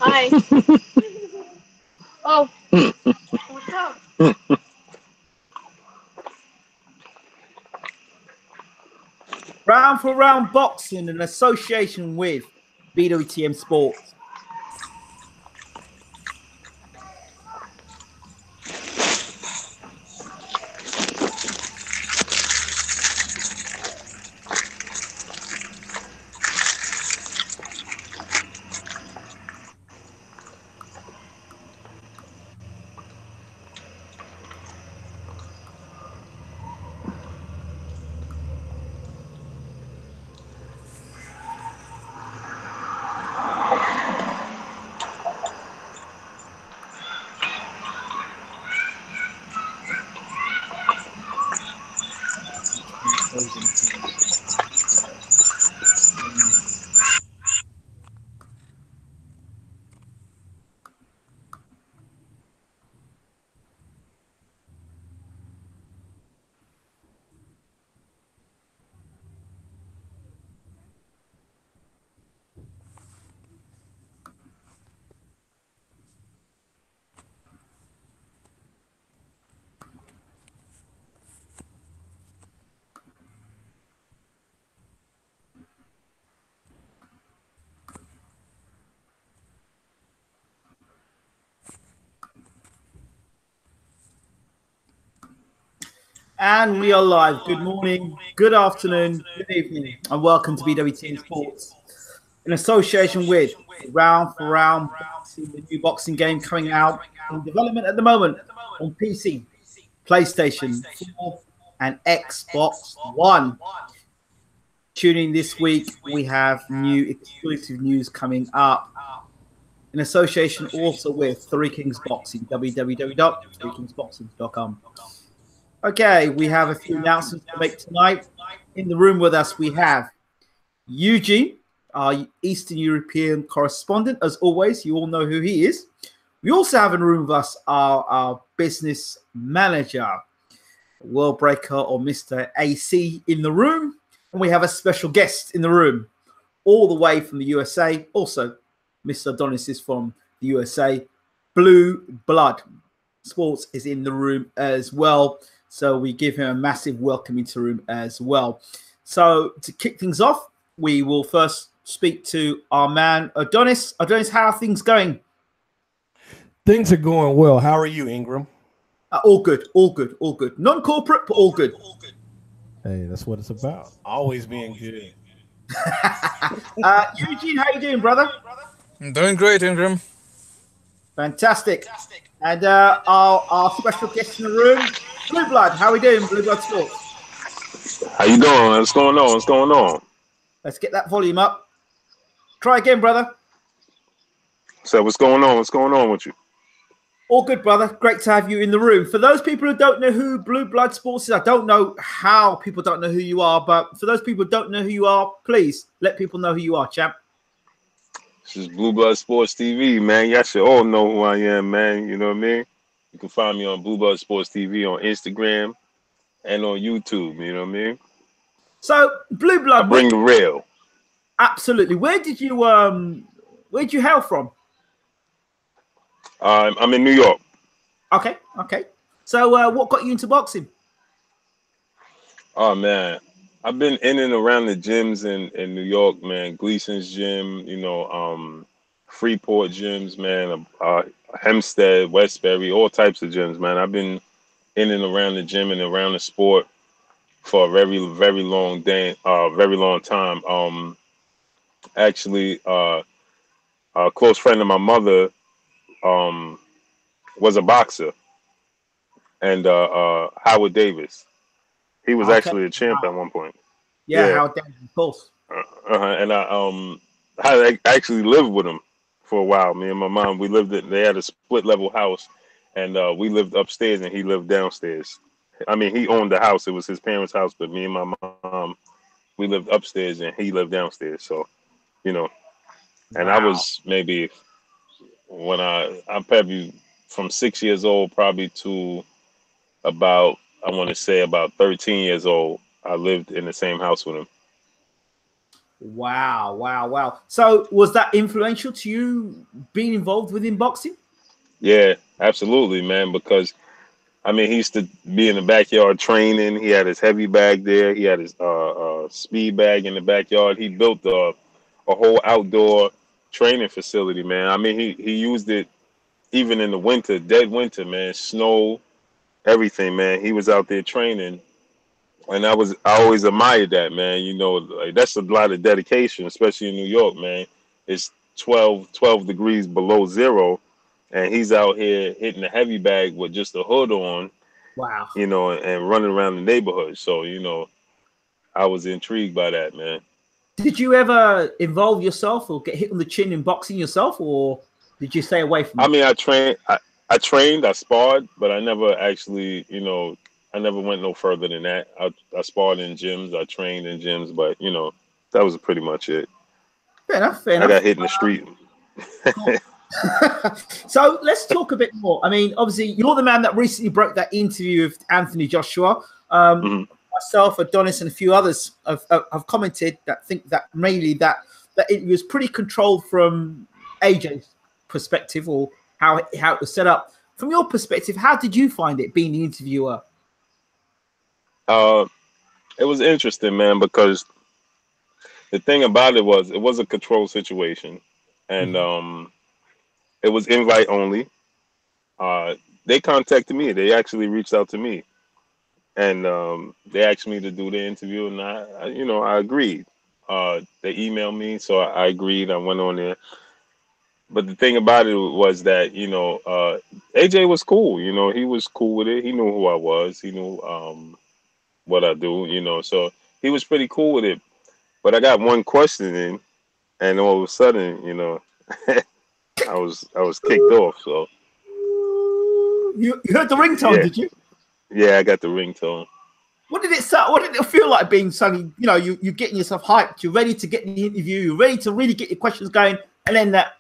Hi. Oh, what's up? Round for round boxing in association with BWTM Sports. And we are live. Good morning, good afternoon, good evening, and welcome to BWTM Sports in association with Round for Round Boxing, the new boxing game coming out in development at the moment on PC, PlayStation 4, and Xbox One. Tuning this week, we have new exclusive news coming up in association also with Three Kings Boxing, www.threekingsboxing.com. Okay, we have a few announcements to make tonight. In the room with us, we have Eugene, our Eastern European correspondent. As always, you all know who he is. We also have in the room with us our business manager, World Breaker or Mr. AC in the room. And we have a special guest in the room, all the way from the USA. Also, Mr. Adonis is from the USA. Blue Blood Sports is in the room as well. So we give him a massive welcome into the room as well. So to kick things off, we will first speak to our man, Adonis. Adonis, how are things going? Things are going well. How are you, Ingram? All good, all good, all good. Non-corporate, but all good. Hey, that's what it's about. Always being good. Eugene, how you doing, brother? I'm doing great, Ingram. Fantastic. And our special guest in the room, Blue Blood. How are we doing, Blue Blood Sports? How you doing? What's going on? What's going on? Let's get that volume up. Try again, brother. So what's going on? What's going on with you? All good, brother. Great to have you in the room. For those people who don't know who Blue Blood Sports is, I don't know how people don't know who you are, but for those people who don't know who you are, please let people know who you are, champ. This is Blue Blood Sports TV, man. Y'all should all know who I am, man. You know what I mean? You can find me on Blue Blood Sports TV on Instagram and on YouTube. You know what I mean? So, Blue Blood, I bring the real. Absolutely. Where did you hail from? I'm in New York. Okay. So, what got you into boxing? Oh man, I've been in and around the gyms in New York, man. Gleason's gym, Freeport gyms, man. Hempstead, Westbury, all types of gyms, man. I've been in and around the gym and around the sport for a very, very long very long time. Actually, a close friend of my mother was a boxer, and Howard Davis. He was actually a champ at one point. Yeah, Howard Davis, of course. And I actually lived with him for a while. Me and my mom, they had a split level house, and we lived upstairs and he lived downstairs. I mean, he owned the house. It was his parents' house, but me and my mom, we lived upstairs and he lived downstairs. So, and wow. I was maybe when I'm probably from 6 years old, probably to about, I want to say about 13 years old, I lived in the same house with him. Wow, wow, wow. So was that influential to you being involved within boxing? Yeah, absolutely, man. Because I mean, he used to be in the backyard training. He had his heavy bag there. He had his speed bag in the backyard. He built a whole outdoor training facility, man. I mean, he used it even in the winter, dead winter, man, snow, everything, man. He was out there training, and I always admired that, man. You know, like, that's a lot of dedication, especially in New York, man. It's 12 degrees below zero, and he's out here hitting the heavy bag with just a hood on, Wow. you know, and running around the neighborhood. So, you know, I was intrigued by that, man. Did you ever involve yourself or get hit on the chin in boxing yourself, or did you stay away from I it? mean, I sparred, but I never actually, you know, I never went no further than that. I sparred in gyms, I trained in gyms, but you know, that was pretty much it. Fair enough, fair I got enough. hit in the street. Cool. So let's talk a bit more. I mean, obviously, you're the man that recently broke that interview with Anthony Joshua. Hmm. Myself, Adonis, and a few others have commented that think that mainly that it was pretty controlled from AJ's perspective, or how it was set up. From your perspective, how did you find it being the interviewer? Uh, it was interesting, man, because the thing about it was a controlled situation, and Mhm. it was invite only. Uh, they contacted me. They actually reached out to me, and they asked me to do the interview, and you know, I agreed. They emailed me, so I agreed. I went on there. But the thing about it was that, you know, AJ was cool. You know, he was cool with it. He knew who I was. He knew what I do. You know, so he was pretty cool with it. But I got one question in, and all of a sudden, you know, I was kicked off. So You heard the ringtone, yeah, did you? yeah, I got the ringtone. What did it sound? What did it feel like being suddenly? You know, you're getting yourself hyped. You're ready to get the interview. You're ready to really get your questions going, and then that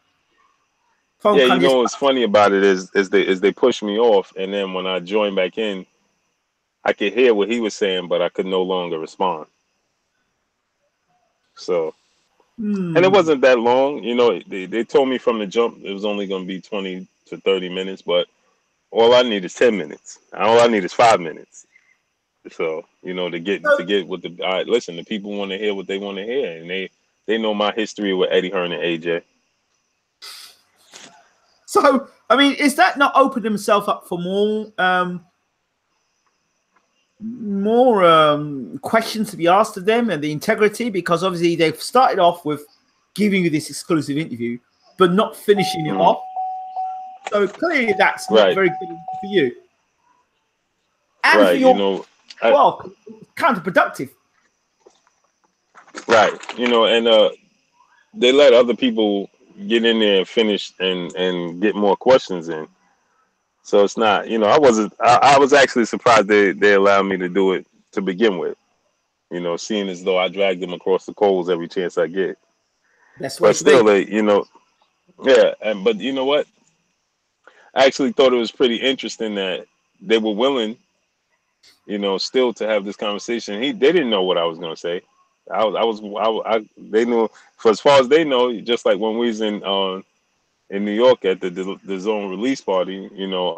phone Yeah, you kind of know just. what's funny about it is they pushed me off, and then when I joined back in, I could hear what he was saying, but I could no longer respond. So, and it Hmm. wasn't that long. You know, they told me from the jump it was only going to be 20 to 30 minutes, but all I need is 10 minutes. All I need is 5 minutes. So, you know, to get what the listen, the people want to hear what they want to hear, and they know my history with Eddie Hearn and AJ. So, I mean, is that not opened himself up for more questions to be asked of them and the integrity? Because obviously they've started off with giving you this exclusive interview, but not finishing it Mhm. off. So clearly, that's not Right, very good for you and for right. You your know, I, well, counterproductive. right. You know, and they let other people get in there and finish and get more questions in. So it's not, you know, I was actually surprised they allowed me to do it to begin with. You know, seeing as though I dragged them across the coals every chance I get. Best way But to be. still, you know, yeah. And but you know what? I actually thought it was pretty interesting that they were willing, you know, still to have this conversation. They didn't know what I was gonna say. They knew, for as far as they know, just like when we was in New York at the Zone release party, you know,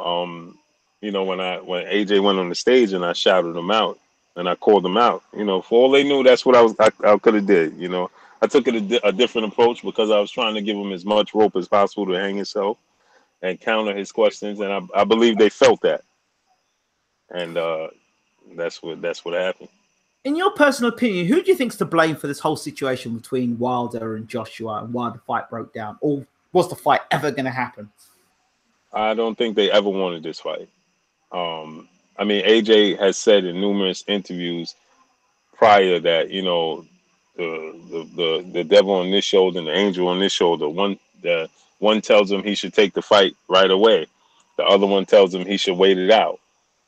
when AJ went on the stage and I shouted him out and I called him out, you know, for all they knew, that's what I could have did, you know. I took it a different approach because I was trying to give him as much rope as possible to hang himself and counter his questions, and I believe they felt that, and that's what happened. In your personal opinion, who do you think's to blame for this whole situation between Wilder and Joshua and why the fight broke down? Or was the fight ever going to happen? I don't think they ever wanted this fight. I mean, AJ has said in numerous interviews prior that, you know, the devil on this shoulder and the angel on this shoulder. The one tells him he should take the fight right away. The other one tells him he should wait it out.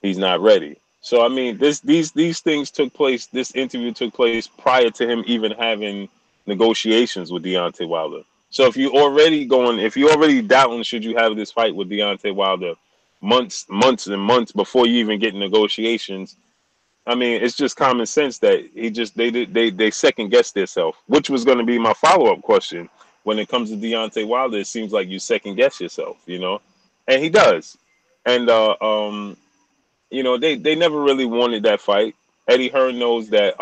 He's not ready. So I mean, these things took place. This interview took place prior to him even having negotiations with Deontay Wilder. So if you already doubting should you have this fight with Deontay Wilder months and months before you even get negotiations, I mean, it's just common sense that they second guessed themselves, which was going to be my follow up question. When it comes to Deontay Wilder, it seems like you second guess yourself, and he does. And they never really wanted that fight. Eddie Hearn knows that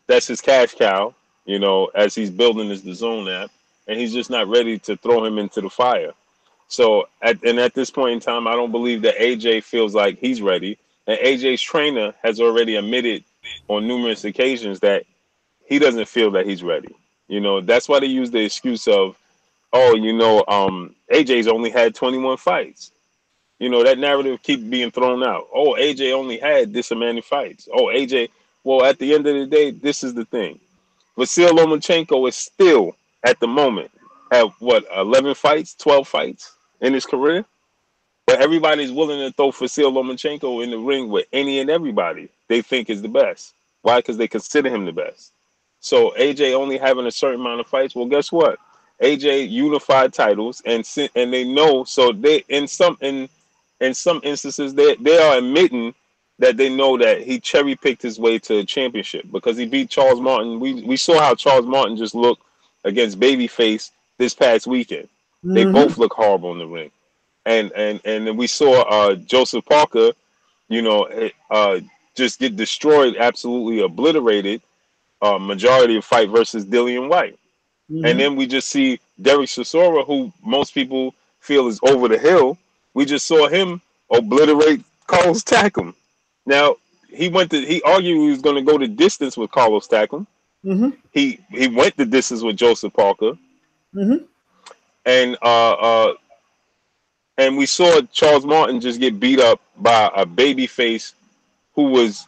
that's his cash cow, as he's building his DAZN app, and he's just not ready to throw him into the fire. So at this point in time, I don't believe that AJ feels like he's ready. And AJ's trainer has already admitted on numerous occasions that he doesn't feel that he's ready. That's why they use the excuse of, AJ's only had 21 fights. That narrative keeps being thrown out. Oh, AJ only had this amount of fights. Oh, AJ. Well, at the end of the day, this is the thing. Vasyl Lomachenko is still, at the moment, have 11 fights, 12 fights in his career? But everybody's willing to throw Vasyl Lomachenko in the ring with any and everybody they think is the best. Why? Because they consider him the best. So AJ only having a certain amount of fights, well, guess what? AJ unified titles, and they know. So they in some instances they are admitting that they know that he cherry picked his way to a championship because he beat Charles Martin. We saw how Charles Martin just looked against Babyface this past weekend. Mm-hmm. They both look horrible in the ring. And then we saw Joseph Parker, just get destroyed, absolutely obliterated, majority of fight versus Dillian White. Mm-hmm. And then we just see Derek Chisora, who most people feel is over the hill. We just saw him obliterate Carlos Takam. Now he argued he was going to go the distance with Carlos Takam. Mm-hmm. He went the distance with Joseph Parker. Mm-hmm. And we saw Charles Martin just get beat up by a babyface who was,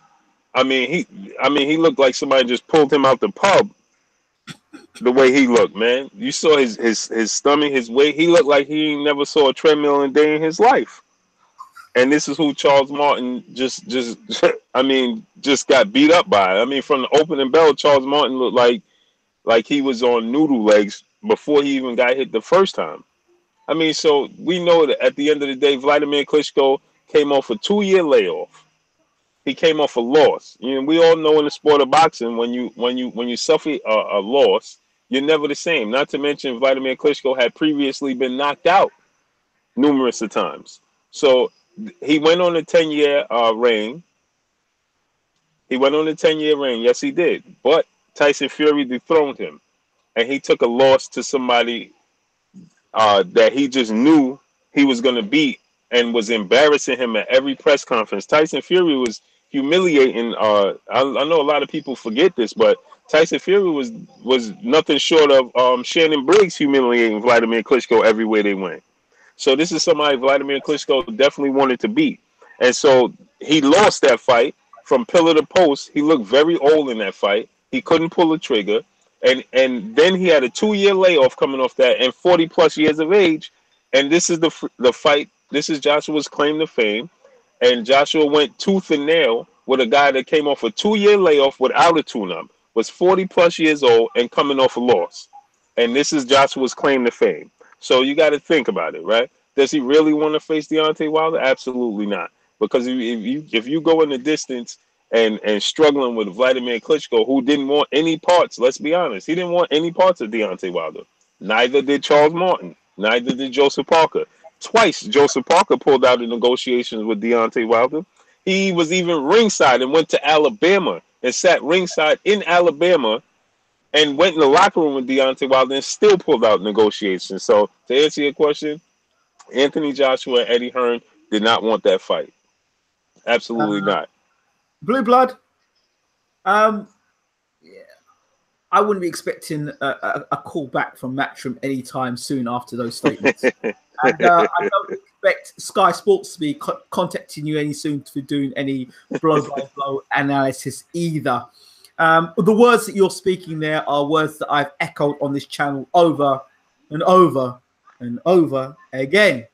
he looked like somebody just pulled him out the pub. The way he looked, man, you saw his stomach, his weight. He looked like he never saw a treadmill in a day in his life. And this is who Charles Martin just got beat up by. From the opening bell, Charles Martin looked like he was on noodle legs before he even got hit the first time. So we know that at the end of the day, Vladimir Klitschko came off a 2-year layoff. He came off a loss. We all know in the sport of boxing, when you suffer a loss, you're never the same. Not to mention, Vladimir Klitschko had previously been knocked out numerous of times. So he went on a 10-year reign. Yes, he did. But Tyson Fury dethroned him, and he took a loss to somebody that he just knew he was going to beat and was embarrassing him at every press conference. Tyson Fury was humiliating. I know a lot of people forget this, but Tyson Fury was nothing short of Shannon Briggs humiliating Vladimir Klitschko everywhere they went. So this is somebody Vladimir Klitschko definitely wanted to beat. And so he lost that fight from pillar to post. He looked very old in that fight. He couldn't pull the trigger. And then he had a 2-year layoff coming off that and 40 plus years of age. And this is the fight. This is Joshua's claim to fame. And Joshua went tooth and nail with a guy that came off a 2-year layoff without a tune-up, was 40 plus years old and coming off a loss. And this is Joshua's claim to fame. So you got to think about it, right? Does he really want to face Deontay Wilder? Absolutely not. Because if you go in the distance and struggling with Vladimir Klitschko, who didn't want any parts, let's be honest, he didn't want any parts of Deontay Wilder. Neither did Charles Martin. Neither did Joseph Parker. Twice, Joseph Parker pulled out of negotiations with Deontay Wilder. He was even ringside and went to Alabama and sat ringside in Alabama and went in the locker room with Deontay Wilder and still pulled out negotiations. So to answer your question, Anthony Joshua and Eddie Hearn did not want that fight. Absolutely not. Blue Blood. I wouldn't be expecting a call back from Matchroom anytime soon after those statements. And I don't expect Sky Sports to be contacting you any soon for doing any blow-by-blow analysis either. The words that you're speaking there are words that I've echoed on this channel over and over and over again.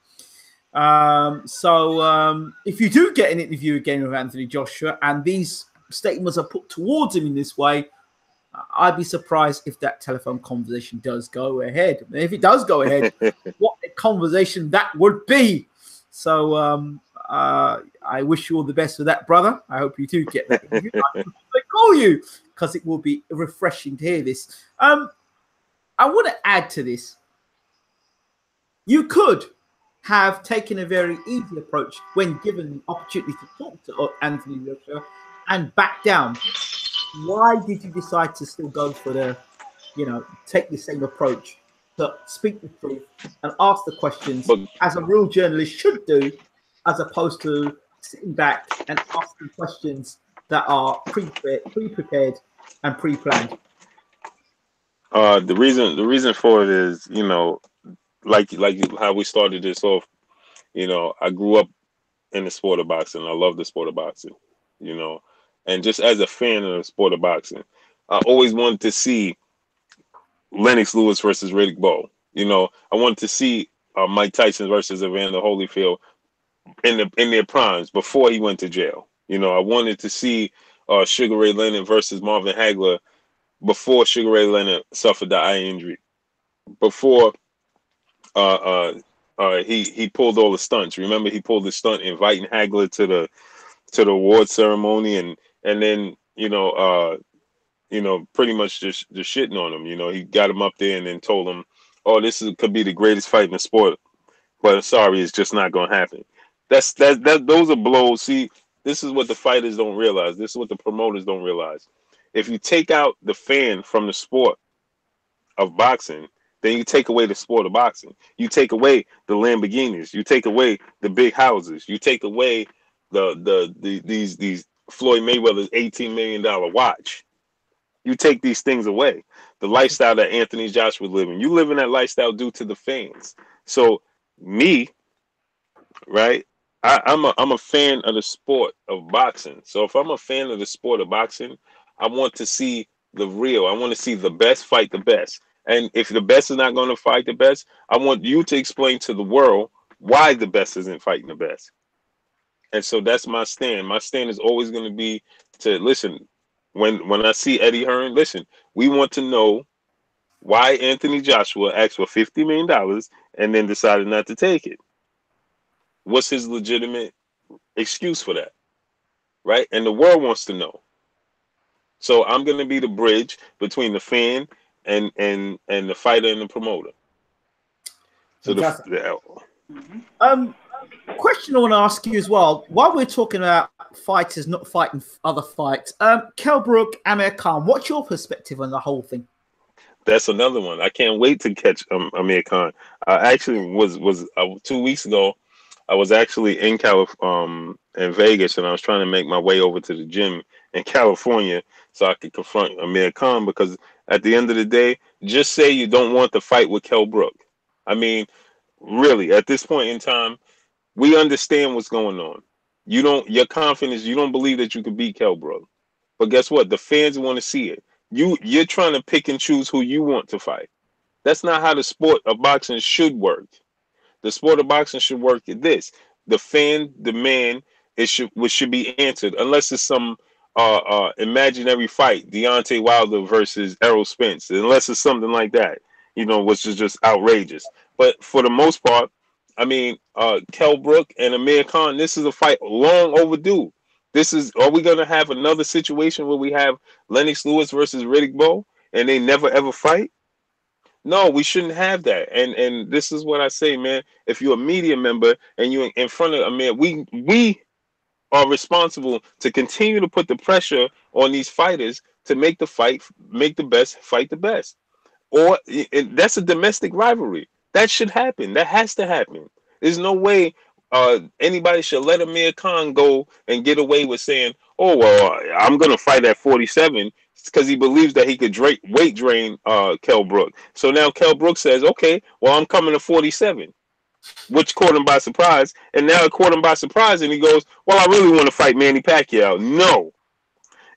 So if you do get an interview again with Anthony Joshua and these statements are put towards him in this way, I'd be surprised if that telephone conversation does go ahead. And if it does go ahead, what a conversation that would be. So I I wish you all the best with that, brother. I hope you do get that. I call you because it will be refreshing to hear this. I want to add to this. You could have taken a very easy approach when given the opportunity to talk to Anthony Joshua and back down. Why did you decide to still go for the, take the same approach to speak the truth and ask the questions as a real journalist should do, as opposed to sitting back and asking questions that are pre-prepared and pre-planned? The reason for it is, like how we started this off. I grew up in the sport of boxing. I love the sport of boxing. And just as a fan of the sport of boxing, I always wanted to see Lennox Lewis versus Riddick Bowe. I wanted to see Mike Tyson versus Evander Holyfield in their primes before he went to jail. I wanted to see Sugar Ray Leonard versus Marvin Hagler before Sugar Ray Leonard suffered the eye injury, before he pulled all the stunts. Remember, he pulled the stunt inviting Hagler to the award ceremony, and then pretty much just shitting on him. He got him up there and then told him, "Oh, could be the greatest fight in the sport, but I'm sorry, it's just not gonna happen." Those are blows. See, this is what the fighters don't realize. This is what the promoters don't realize. If you take out the fan from the sport of boxing, then you take away the sport of boxing. You take away the Lamborghinis. You take away the big houses. You take away these Floyd Mayweather's $18 million watch. You take these things away. The lifestyle that Anthony Joshua was living. You live in that lifestyle due to the fans. So me, right? I'm a fan of the sport of boxing. So if I'm a fan of the sport of boxing, I want to see the real. I want to see the best fight the best. And if the best is not going to fight the best, I want you to explain to the world why the best isn't fighting the best. And so that's my stand. My stand is always going to be to listen. When I see Eddie Hearn, listen, we want to know why Anthony Joshua asked for $50 million and then decided not to take it. What's his legitimate excuse for that? Right? And the world wants to know. So I'm going to be the bridge between the fan and the fighter and the promoter. So question I want to ask you as well, while we're talking about fighters not fighting other fights, Kell Brook, Amir Khan, what's your perspective on the whole thing? That's another one. I can't wait to catch Amir Khan. I actually was 2 weeks ago. I was actually in in Vegas, and I was trying to make my way over to the gym in California so I could confront Amir Khan, because at the end of the day, just say you don't want to fight with Kell Brook. I mean, really, at this point in time, we understand what's going on. Your confidence, you don't believe that you could beat Kell Brook. But guess what? The fans want to see it. You're trying to pick and choose who you want to fight. That's not how the sport of boxing should work. The sport of boxing should work at this. The fan demand which should be answered, unless it's some imaginary fight, Deontay Wilder versus Errol Spence, unless it's something like that, which is just outrageous. But for the most part, I mean, Kell Brook and Amir Khan, this is a fight long overdue. Are we going to have another situation where we have Lennox Lewis versus Riddick Bowe and they never ever fight? No, we shouldn't have that. And this is what I say, man. If you're a media member and you're in front of Amir, we are responsible to continue to put the pressure on these fighters to make the best fight the best. Or that's a domestic rivalry. That should happen. That has to happen. There's no way anybody should let Amir Khan go and get away with saying, "Oh, well, I'm going to fight at 47," because he believes that he could weight drain Kell Brook. So now Kell Brook says, "Okay, well, I'm coming to 47," which caught him by surprise. And now it caught him by surprise, and he goes, "Well, I really want to fight Manny Pacquiao." No,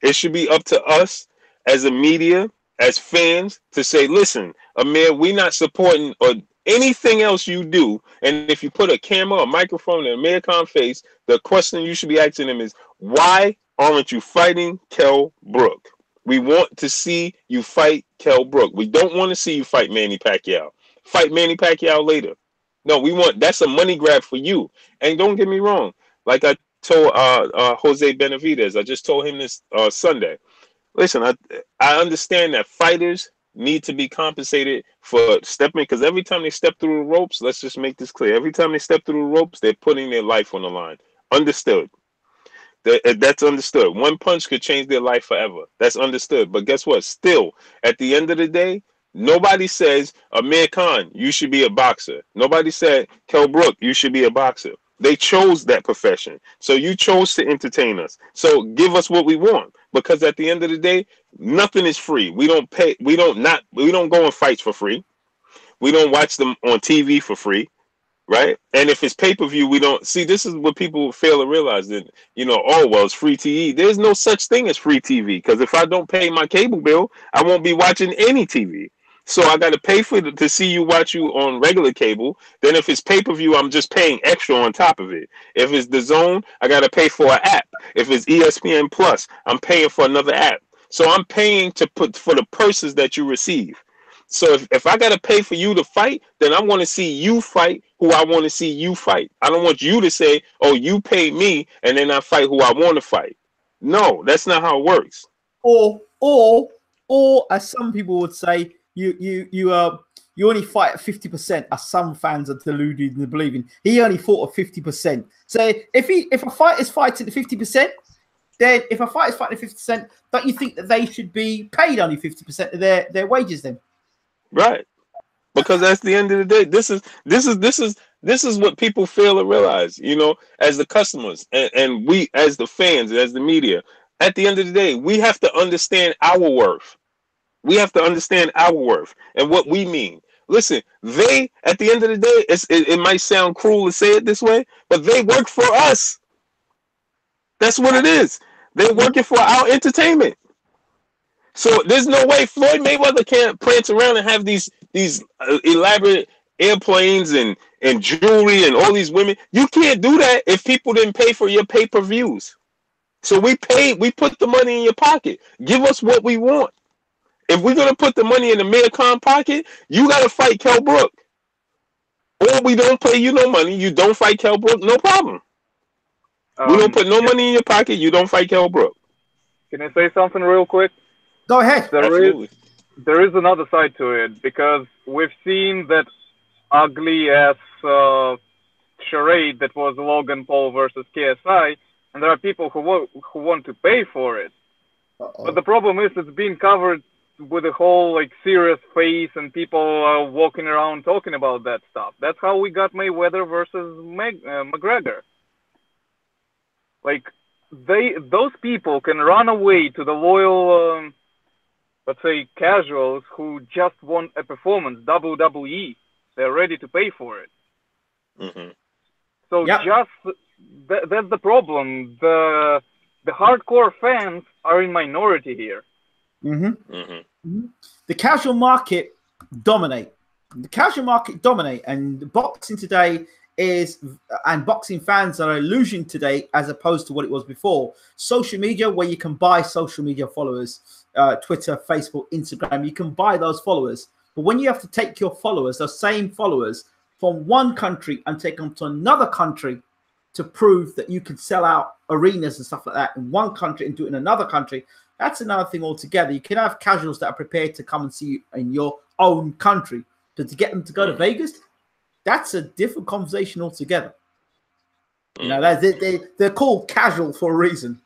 it should be up to us as a media, as fans, to say, "Listen, Amir, we're not supporting or anything else you do." And if you put a camera or microphone in Amir Khan's face, the question you should be asking him is, why aren't you fighting Kell Brook? We want to see you fight Kell Brook. We don't want to see you fight Manny Pacquiao. Fight Manny Pacquiao later. No, that's a money grab for you. And don't get me wrong. Like I told Jose Benavidez. I just told him this Sunday. Listen, I understand that fighters need to be compensated for stepping, because every time they step through the ropes, let's just make this clear. Every time they step through the ropes, they're putting their life on the line. Understood. That's understood. One punch could change their life forever. That's understood. But guess what? Still, at the end of the day, nobody says, Amir Khan, you should be a boxer. Nobody said, Kell Brook, you should be a boxer. They chose that profession. So you chose to entertain us. So give us what we want. Because at the end of the day, nothing is free. We don't pay. We don't go in fights for free. We don't watch them on TV for free. Right? And if it's pay-per-view, we don't see. This is what people fail to realize, that, oh, well, it's free TV. There's no such thing as free TV, because if I don't pay my cable bill, I won't be watching any TV. So I got to pay to see you watch you on regular cable. Then if it's pay-per-view, I'm just paying extra on top of it. If it's the Zone, I got to pay for an app. If it's ESPN Plus, I'm paying for another app. So I'm paying to put for the purses that you receive. So if I got to pay for you to fight, then I want to see you fight who I want to see you fight. I don't want you to say, oh, you pay me and then I fight who I want to fight. No, that's not how it works. Or as some people would say, you only fight at 50%, as some fans are deluded in believing. He only fought at 50%. So if a fight is fighting at 50%, then if a fight is fighting at 50%, don't you think that they should be paid only 50% of their wages then? Right, because at the end of the day, this is what people fail to realize. As the customers and we as the fans, as the media, at the end of the day, we have to understand our worth. We have to understand our worth and what we mean. Listen, they at the end of the day, it might sound cruel to say it this way, but they work for us. That's what it is. They're working for our entertainment. So there's no way Floyd Mayweather can't prance around and have these elaborate airplanes and jewelry and all these women. You can't do that if people didn't pay for your pay-per-views. So we put the money in your pocket. Give us what we want. If we're gonna put the money in the Amir Khan pocket, you gotta fight Kell Brook. Or we don't pay you no money, you don't fight Kell Brook, no problem. We don't put no money in your pocket, you don't fight Kell Brook. Can I say something real quick? Go ahead. There is another side to it, because we've seen that ugly-ass charade that was Logan Paul versus KSI, and there are people who want to pay for it. But the problem is it's being covered with a whole serious face, and people walking around talking about that stuff. That's how we got Mayweather versus McGregor. Those people can run away to the loyal, let's say, casuals who just want a performance, WWE. They're ready to pay for it. Mm-hmm. So that's the problem. The hardcore fans are in minority here. Mm-hmm. Mm-hmm. Mm-hmm. The casual market dominate. And boxing today and boxing fans are illusion today as opposed to what it was before. Social media, where you can buy social media followers, Twitter, Facebook, Instagram, you can buy those followers. But when you have to take your followers, those same followers, from one country and take them to another country to prove that you can sell out arenas and stuff like that in one country and do it in another country, that's another thing altogether. You can have casuals that are prepared to come and see you in your own country, but to get them to go to Vegas, that's a different conversation altogether. They're called casual for a reason.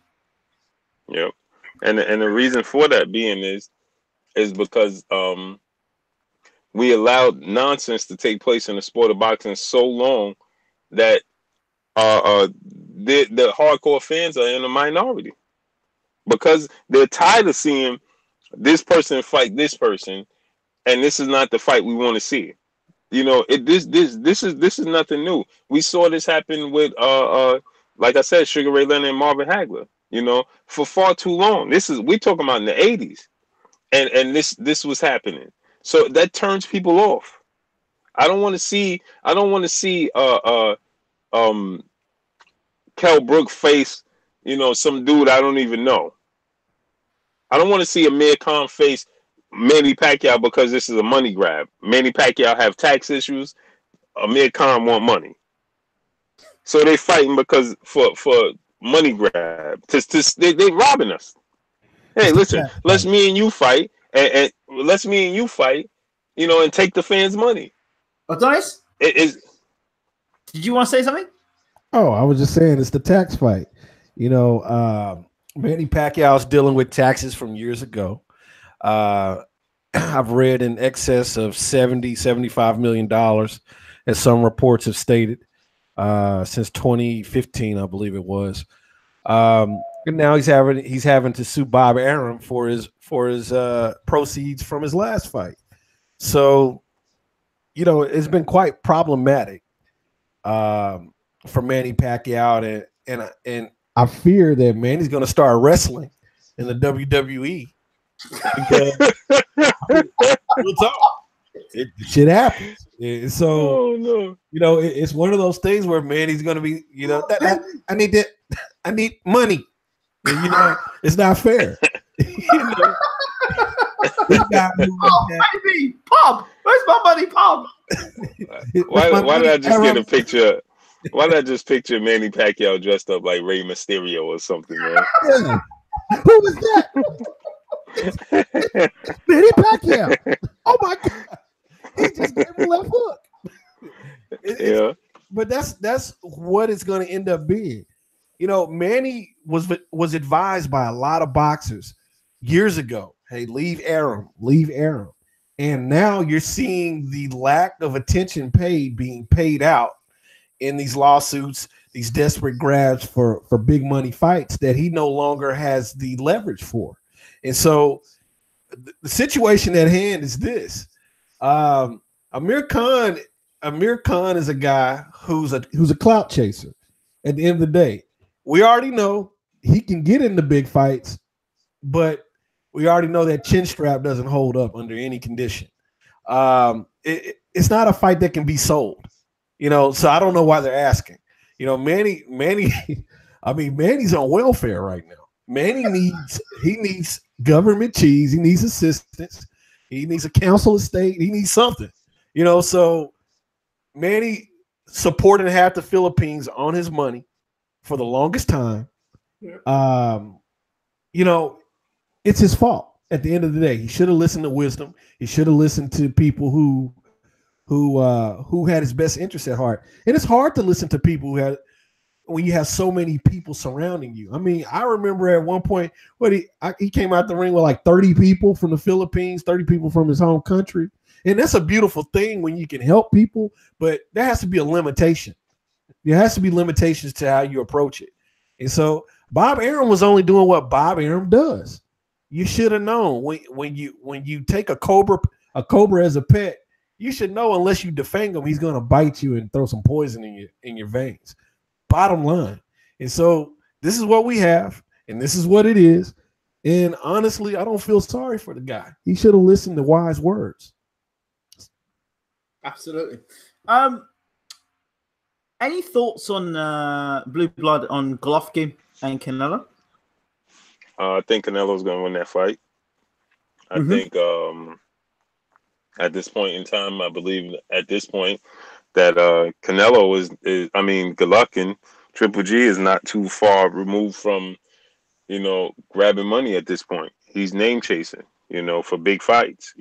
Yep, and the reason for that being is because we allowed nonsense to take place in the sport of boxing so long that the hardcore fans are in a minority, because they're tired of seeing this person fight this person, and this is not the fight we want to see. This is nothing new. We saw this happen with like I said, Sugar Ray Leonard and Marvin Hagler. For far too long. We're talking about in the 80s, and this was happening. So that turns people off. I don't want to see Kell Brook face, some dude I don't even know. I don't want to see Amir Khan face Manny Pacquiao because this is a money grab. Manny Pacquiao have tax issues. Amir Khan want money. So they fighting because for money grab. They robbing us. Hey, listen, let's me and you fight, and let's me and you fight, and take the fans' money. Adonis, did you want to say something? Oh, I was just saying it's the tax fight. Manny Pacquiao's dealing with taxes from years ago. I've read in excess of $75 million, as some reports have stated, since 2015, I believe it was. And now he's having to sue Bob Arum for his proceeds from his last fight. So, it's been quite problematic for Manny Pacquiao, and I fear that Manny's going to start wrestling in the WWE. Because shit happens. So, it's one of those things where Manny's going to be, I need money. And, it's not fair. Baby, Pop, where's my money, Pop? Why did I just get a picture? Why did I just picture Manny Pacquiao dressed up like Rey Mysterio or something, man? Yeah. Who was that? Manny Pacquiao. Oh my God. He just gave me a left hook. Yeah. But that's what it's going to end up being. Manny was advised by a lot of boxers years ago. Hey, leave Arum. And now you're seeing the lack of attention being paid out in these lawsuits, these desperate grabs for big money fights that he no longer has the leverage for. And so the situation at hand is this. Amir Khan is a guy who's a clout chaser. At the end of the day, we already know he can get into big fights, but we already know that chin strap doesn't hold up under any condition. It's not a fight that can be sold, so I don't know why they're asking. Manny, I mean, Manny's on welfare right now. Manny needs government cheese. He needs assistance. He needs a council of state. He needs something, so Manny supported half the Philippines on his money for the longest time. It's his fault at the end of the day. He should have listened to wisdom. He should have listened to people who had his best interest at heart. And it's hard to listen to people when you have so many people surrounding you. I mean, I remember at one point he came out the ring with like 30 people from the Philippines, 30 people from his home country. And that's a beautiful thing when you can help people, but there has to be a limitation. There has to be limitations to how you approach it. And so Bob Arum was only doing what Bob Arum does. You should have known when you take a cobra as a pet, you should know unless you defang him, he's going to bite you and throw some poison in your veins. Bottom line. And so this is what we have, and this is what it is. And honestly, I don't feel sorry for the guy. He should have listened to wise words. Absolutely. Any thoughts on Blue Blood on Golovkin and Canelo? I think Canelo's going to win that fight. I think at this point in time, I believe at this point that Canelo is Golovkin, Triple G is not too far removed from, grabbing money at this point. He's name chasing, for big fights.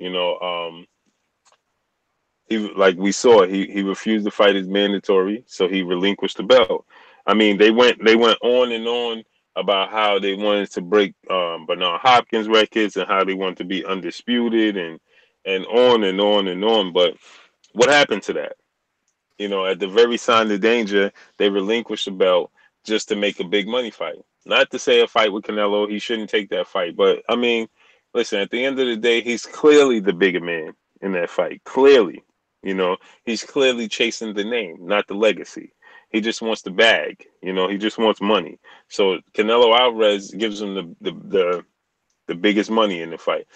He, like we saw, he refused to fight his mandatory, so he relinquished the belt. I mean, they went on and on about how they wanted to break Bernard Hopkins records and how they wanted to be undisputed and on and on and on. But what happened to that? At the very sign of danger, they relinquished the belt just to make a big money fight. Not to say a fight with Canelo, he shouldn't take that fight. But, I mean, listen, at the end of the day, he's clearly the bigger man in that fight. Clearly. He's clearly chasing the name, not the legacy. He just wants the bag. He just wants money. So Canelo Alvarez gives him the biggest money in the fight.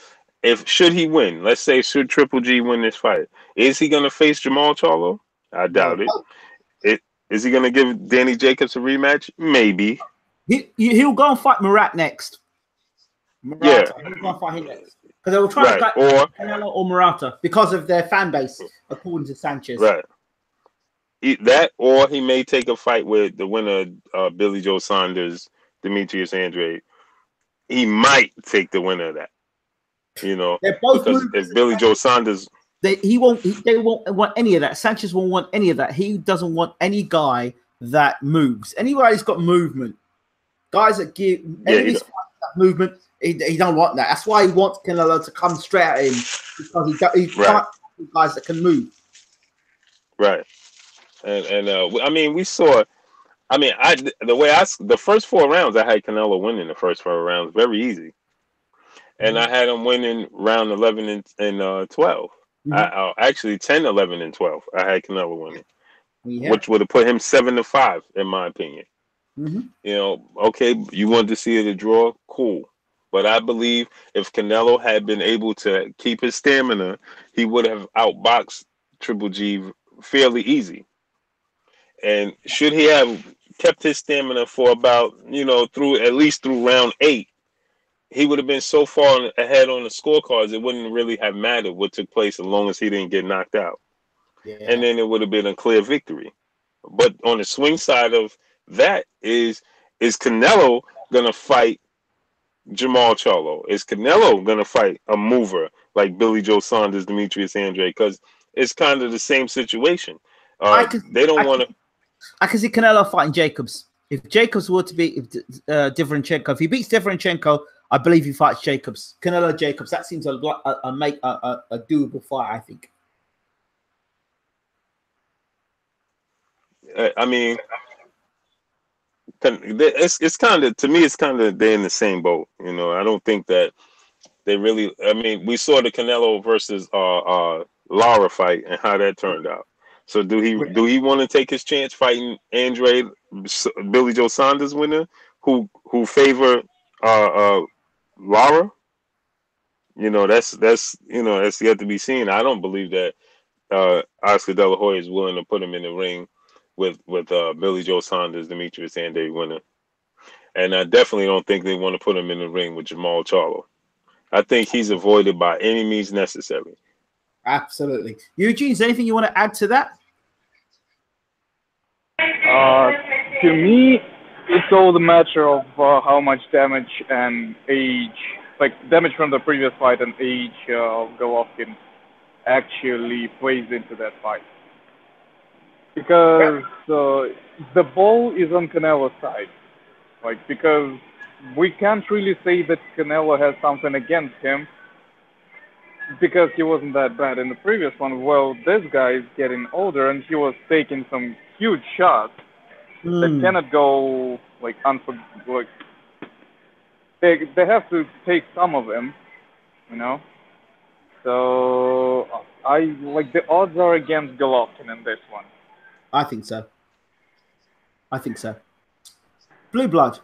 Should he win, let's say, should Triple G win this fight, is he going to face Jamal Charlo? I doubt it. Is he going to give Danny Jacobs a rematch? Maybe. He'll go and fight Murat next. He'll go and fight him next. Because they will try to fight Canelo or Murata because of their fan base, according to Sanchez. Right. that, or he may take a fight with the winner, Billy Joe Saunders, Demetrius Andrade. He might take the winner of that, They're both because movers. if Billy Joe Saunders, They won't want any of that. Sanchez won't want any of that. He doesn't want any guy that moves. Anybody who's got movement, guys that give enemies that movement, he don't want that. That's why he wants Canelo to come straight at him, because he can't have guys that can move. Right. And I mean, we saw. I mean, the first 4 rounds, I had Canelo winning the first 4 rounds, very easy, and I had him winning round 11 and 12. Actually 10, 11, and 12. I had Canelo winning, which would have put him 7-5 in my opinion. Okay, you wanted to see it a draw, cool, but I believe if Canelo had been able to keep his stamina, he would have outboxed Triple G fairly easy. And should he have kept his stamina for about, at least through round 8, he would have been so far ahead on the scorecards, it wouldn't really have mattered what took place as long as he didn't get knocked out. And then it would have been a clear victory. But on the swing side of that is Canelo going to fight Jamal Charlo? Is Canelo going to fight a mover like Billy Joe Saunders, Demetrius Andrade? Because it's kind of the same situation. They don't want to. I can see Canelo fighting Jacobs. If Jacobs were to beat Differenchenko, if he beats Differenchenko, I believe he fights Jacobs. Canelo Jacobs. That seems a doable fight, I think. I mean, it's kind of, to me, it's kind of, they're in the same boat. I don't think that they really. I mean, we saw the Canelo versus Lara fight and how that turned out. So do he want to take his chance fighting Andrade, Billy Joe Saunders winner, who favor Lara? That's yet to be seen. I don't believe that Oscar De La Hoya is willing to put him in the ring with Billy Joe Saunders, Demetrius Andrade winner, and I definitely don't think they want to put him in the ring with Jamal Charlo. I think he's avoided by any means necessary. Absolutely. Eugene, is there anything you want to add to that? To me, it's all the matter of how much damage and age, like damage from the previous fight and age of Golovkin actually plays into that fight. Because the ball is on Canelo's side. Because we can't really say that Canelo has something against him, because he wasn't that bad in the previous one. Well, this guy is getting older, and he was taking some huge shots that cannot go they have to take some of them, So the odds are against Golovkin in this one. I think so. Blue Blood.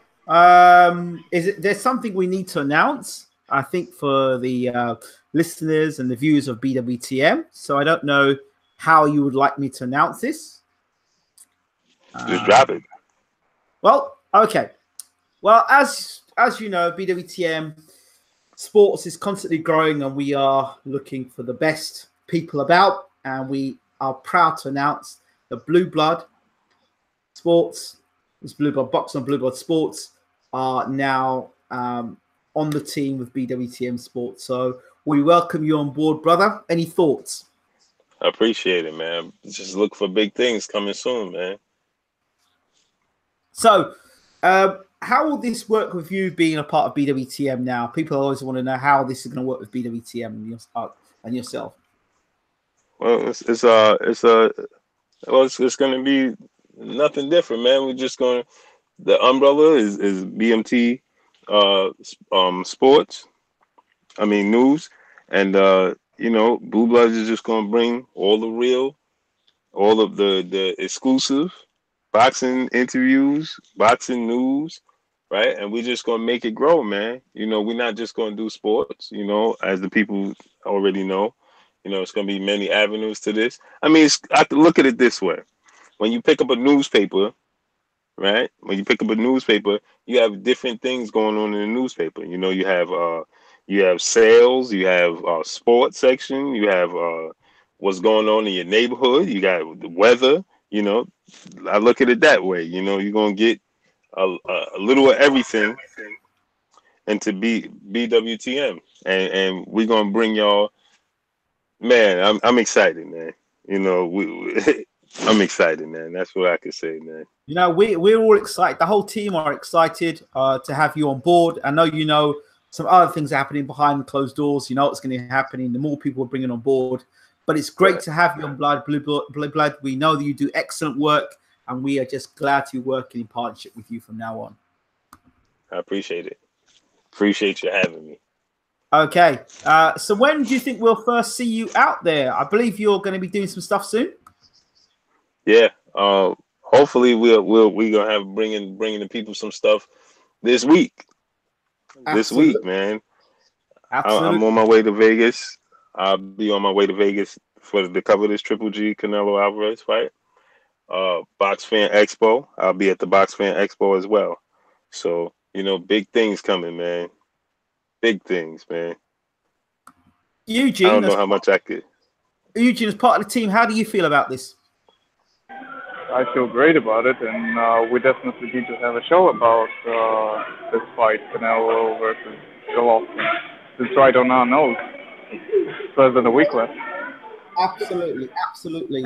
There's something we need to announce, I think, for the listeners and the viewers of BWTM. So I don't know how you would like me to announce this. Just drop it. Well, okay. Well, as you know, BWTM sports is constantly growing, and we are looking for the best people about, and we are proud to announce the Blue Blood Sports, this Blue Blood Boxing and Blue Blood Sports are now on the team with BWTM Sports. So we welcome you on board, brother. Any thoughts? I appreciate it, man. Just look for big things coming soon, man. So, how will this work with you being a part of BWTM now? People always want to know how this is going to work with BWTM and yourself. Well, it's going to be nothing different, man. We're just going. The umbrella is BMT sports. I mean news, and Blue Bloods is just going to bring all the real, all of the exclusive boxing interviews, boxing news, right? And we're just going to make it grow, man. We're not just going to do sports, as the people already know. It's going to be many avenues to this. I mean, I have to look at it this way. When you pick up a newspaper, right? When you pick up a newspaper, you have different things going on in the newspaper. You have sales, you have sports section, you have what's going on in your neighborhood, you got the weather, You know, I look at it that way. You know, you're gonna get a little of everything into BWTM, and we're gonna bring y'all. Man, I'm excited, man. You know, I'm excited, man. That's what I can say, man. You know, we're all excited. The whole team are excited to have you on board. I know you know some other things happening behind closed doors. You know what's going to happen. The more people we're bringing on board, but it's great to have you on Blue Blood. We know that you do excellent work, and we are just glad to be working in partnership with you from now on. I appreciate it. Appreciate you having me. Okay, so when do you think we'll first see you out there? I believe you're going to be doing some stuff soon. Yeah. Hopefully we gonna have bringing the people some stuff this week. This week, man. Absolutely. I'm on my way to Vegas. I'll be on my way to Vegas to cover this Triple G Canelo Alvarez fight. Box Fan Expo. I'll be at the Box Fan Expo as well. So, you know, big things coming, man. Big things, man. Eugene, I don't know how much I could. Eugene, as part of the team, how do you feel about this? I feel great about it, and we definitely need to have a show about this fight, Canelo versus Golovkin. It's right on our nose. It's less than a week left. Absolutely, absolutely.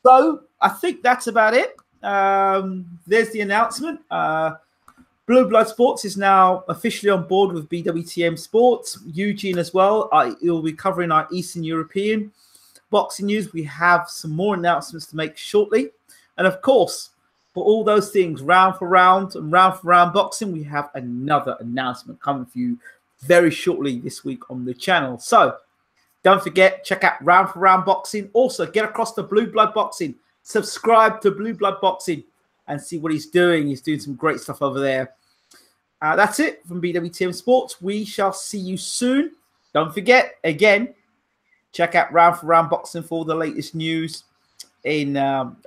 So I think that's about it. There's the announcement. Blue Blood Sports is now officially on board with BWTM Sports. Eugene as well. He'll be covering our Eastern European boxing news. We have some more announcements to make shortly. And of course, for all those things, round for round and round for round boxing, we have another announcement coming for you very shortly this week on the channel. So don't forget, check out Round for Round Boxing. Also, get across to Blue Blood Boxing. Subscribe to Blue Blood Boxing and see what he's doing. He's doing some great stuff over there. That's it from BWTM Sports. We shall see you soon. Don't forget, again, check out Round for Round Boxing for all the latest news about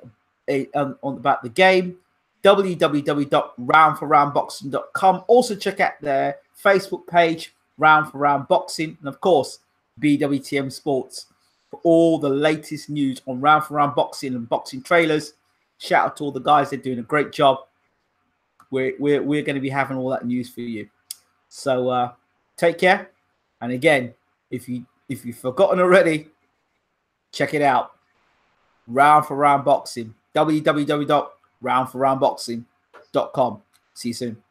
the game. www.roundforroundboxing.com. Also check out their Facebook page, Round for Round Boxing, and of course BWTM Sports for all the latest news on Round for Round Boxing and boxing trailers. Shout out to all the guys, they're doing a great job. We're going to be having all that news for you. So take care, and again, if you've forgotten already, check it out. Round for Round Boxing. www.roundforroundboxing.com. See you soon.